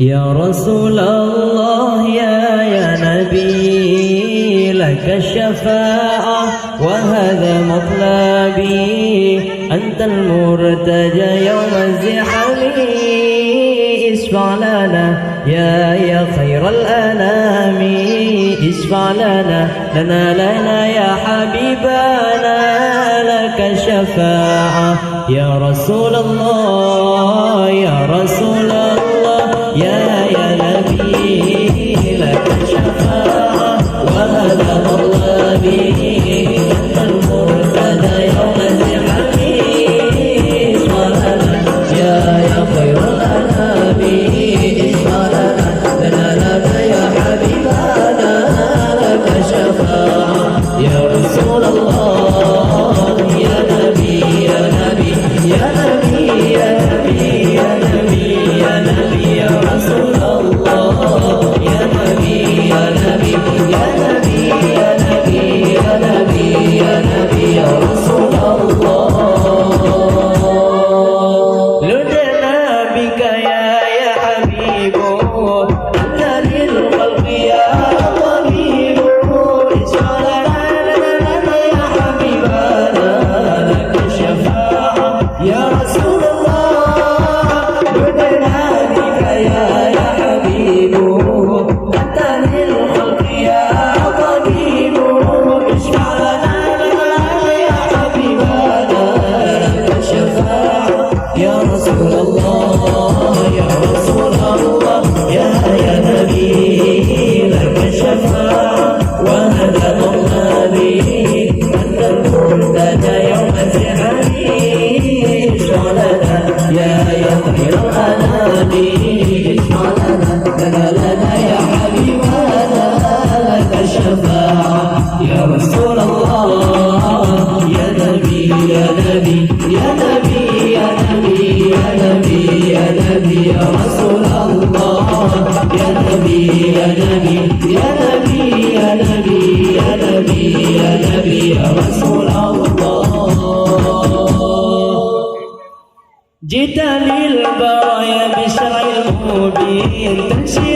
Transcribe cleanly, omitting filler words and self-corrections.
يا رسول الله يا نبي لك الشفاعة وهذا مطلبي أنت المرتجى يوم الزحام اشفع لنا يا خير الأنام اشفع لنا يا حبيبنا لك الشفاعة يا رسول الله يا رسول الله يا نبي لك الشفاعة وهذا مطلبي أنت المرتدى يوم الزحام اشفع لنا يا خير الأنام اشفع لنا يا حبيبنا لك الشفاعة يا رسول الله يا نبي يا نبي يا نبي يا نبي يا نبي يا نبي يا رسول الله يا نبي يا نبي يا نبي يا نبي يا نبي يا نبي يا رسول الله لدنا بك يا حبيب أنت للخلق يا طبيب اشفع لنا يا حبيبنا لك الشفاعة يا رسول الله لدنا بك يا حبيب أنت للخلق يا طبيب اشفع لنا يا حبيبنا لك الشفاعة يا رسول الله يا رسول الله يا نبي لك الشفاعة وهذا مطلبي أنت المرتجى يوم الزحام اشفع لنا يا خير الأنام اشفع لنا يا حبيبنا لك الشفاعة يا رسول الله يا نبي يا نبي يا نبي يا نبي يا نبي يا نبي يا رسول الله يا نبي يا نبي يا نبي يا نبي يا نبي يا نبي يا رسول الله جئت للبرايا بشرع المبين تمشي